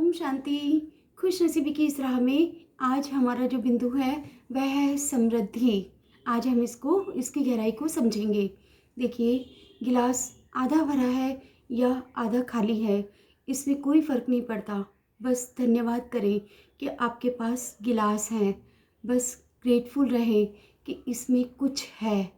ओम शांति। खुश नसीबी की इस राह में आज हमारा जो बिंदु है वह है समृद्धि। आज हम इसकी गहराई को समझेंगे। देखिए, गिलास आधा भरा है या आधा खाली है, इसमें कोई फ़र्क नहीं पड़ता। बस धन्यवाद करें कि आपके पास गिलास है। बस ग्रेटफुल रहें कि इसमें कुछ है।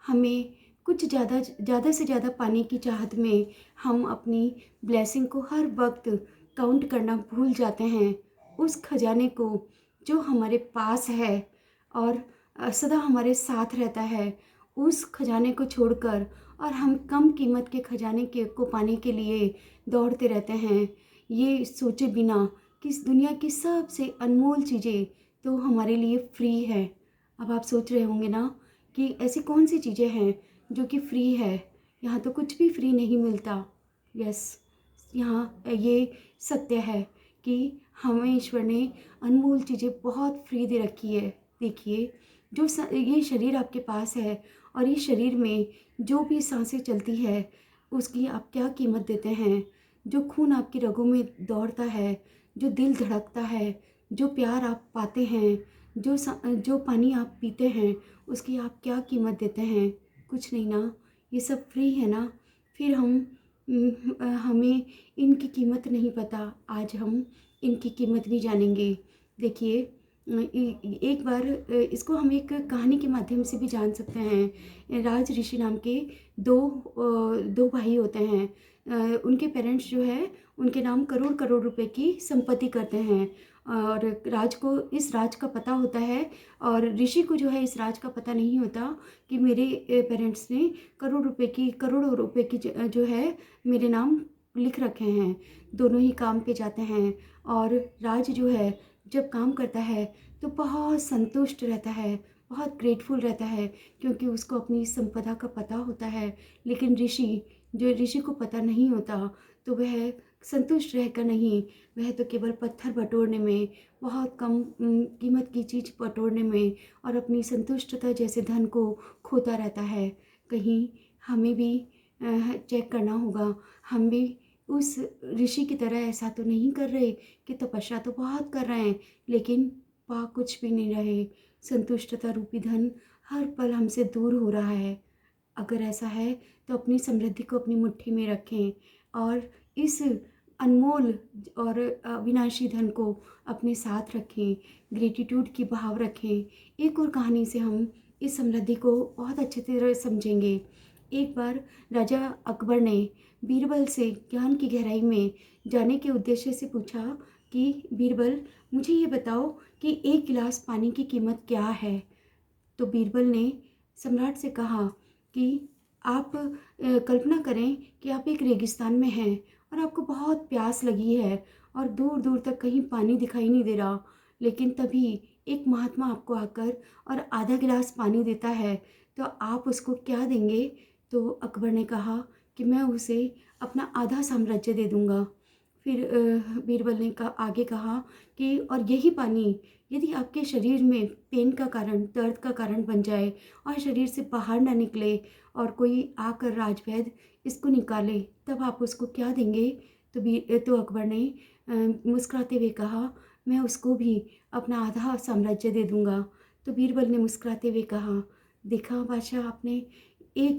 हमें कुछ ज़्यादा से ज़्यादा पाने की चाहत में हम अपनी ब्लेसिंग को हर वक्त काउंट करना भूल जाते हैं। उस खजाने को जो हमारे पास है और सदा हमारे साथ रहता है, उस खजाने को छोड़कर और हम कम कीमत के खजाने को पाने के लिए दौड़ते रहते हैं, ये सोचे बिना कि इस दुनिया की सबसे अनमोल चीज़ें तो हमारे लिए फ्री है। अब आप सोच रहे होंगे ना कि ऐसी कौन सी चीज़ें हैं जो कि फ्री है। यहाँ तो कुछ भी फ्री नहीं मिलता। यस, यहाँ ये सत्य है कि हमें ईश्वर ने अनमोल चीज़ें बहुत फ्री दे रखी है। देखिए, ये शरीर आपके पास है और इस शरीर में जो भी सांसें चलती है उसकी आप क्या कीमत देते हैं। जो खून आपकी रगों में दौड़ता है, जो दिल धड़कता है, जो प्यार आप पाते हैं, जो पानी आप पीते हैं, उसकी आप क्या कीमत देते हैं। कुछ नहीं ना, ये सब फ्री है ना। फिर हमें इनकी कीमत नहीं पता, आज हम इनकी कीमत भी जानेंगे। देखिए, एक बार इसको हम एक कहानी के माध्यम से भी जान सकते हैं। राज ऋषि नाम के दो भाई होते हैं। उनके पेरेंट्स जो है उनके नाम करोड़ करोड़ रुपए की संपत्ति करते हैं और इस राज का पता होता है और ऋषि को जो है इस राज का पता नहीं होता कि मेरे पेरेंट्स ने करोड़ों रुपए की जो है मेरे नाम लिख रखे हैं। दोनों ही काम पे जाते हैं और राज जो है जब काम करता है तो बहुत संतुष्ट रहता है, बहुत ग्रेटफुल रहता है, क्योंकि उसको अपनी संपदा का पता होता है। लेकिन ऋषि को पता नहीं होता, तो वह संतुष्ट रहकर नहीं, वह तो केवल पत्थर बटोरने में, बहुत कम कीमत की चीज़ बटोरने में और अपनी संतुष्टता जैसे धन को खोता रहता है। कहीं हमें भी चेक करना होगा, हम भी उस ऋषि की तरह ऐसा तो नहीं कर रहे कि तपस्या तो बहुत कर रहे हैं लेकिन पा कुछ भी नहीं रहे। संतुष्टता रूपी धन हर पल हमसे दूर हो रहा है। अगर ऐसा है तो अपनी समृद्धि को अपनी मुट्ठी में रखें और इस अनमोल और अविनाशी धन को अपने साथ रखें, ग्रेटिट्यूड की भाव रखें। एक और कहानी से हम इस समृद्धि को बहुत अच्छी तरह समझेंगे। एक बार राजा अकबर ने बीरबल से ज्ञान की गहराई में जाने के उद्देश्य से पूछा कि बीरबल, मुझे ये बताओ कि एक गिलास पानी की कीमत क्या है। तो बीरबल ने सम्राट से कहा कि आप कल्पना करें कि आप एक रेगिस्तान में हैं और आपको बहुत प्यास लगी है और दूर दूर तक कहीं पानी दिखाई नहीं दे रहा, लेकिन तभी एक महात्मा आपको आकर और आधा गिलास पानी देता है, तो आप उसको क्या देंगे। तो अकबर ने कहा कि मैं उसे अपना आधा साम्राज्य दे दूंगा। फिर बीरबल ने आगे कहा कि और यही पानी यदि आपके शरीर में पेन का कारण, दर्द का कारण बन जाए और शरीर से बाहर ना निकले और कोई आकर राजवैद्य इसको निकाले, तब आप उसको क्या देंगे। तो अकबर ने मुस्कुराते हुए कहा, मैं उसको भी अपना आधा साम्राज्य दे दूंगा। तो बीरबल ने मुस्कुराते हुए कहा, देखा बादशाह, आपने एक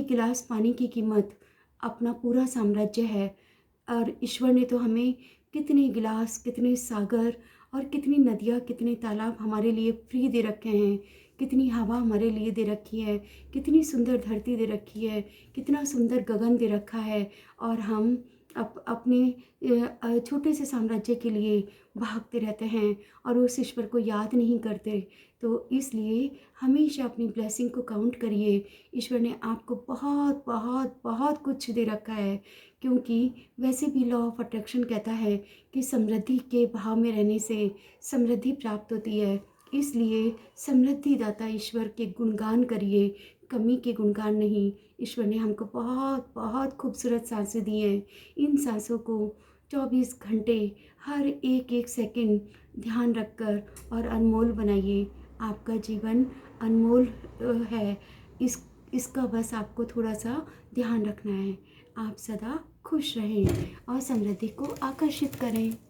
गिलास पानी की कीमत अपना पूरा साम्राज्य है। और ईश्वर ने तो हमें कितने गिलास, कितने सागर और कितनी नदियाँ, कितने तालाब हमारे लिए फ्री दे रखे हैं, कितनी हवा हमारे लिए दे रखी है, कितनी सुंदर धरती दे रखी है, कितना सुंदर गगन दे रखा है। और हम अपने छोटे से साम्राज्य के लिए भागते रहते हैं और उस ईश्वर को याद नहीं करते। तो इसलिए हमेशा अपनी ब्लेसिंग को काउंट करिए। ईश्वर ने आपको बहुत बहुत बहुत कुछ दे रखा है, क्योंकि वैसे भी लॉ ऑफ अट्रैक्शन कहता है कि समृद्धि के भाव में रहने से समृद्धि प्राप्त होती है। इसलिए समृद्धि दाता ईश्वर के गुणगान करिए, कमी के गुणगान नहीं। ईश्वर ने हमको बहुत बहुत खूबसूरत सांसें दी हैं। इन सांसों को 24 घंटे हर एक एक सेकंड ध्यान रखकर और अनमोल बनाइए। आपका जीवन अनमोल है। इसका बस आपको थोड़ा सा ध्यान रखना है। आप सदा खुश रहें और समृद्धि को आकर्षित करें।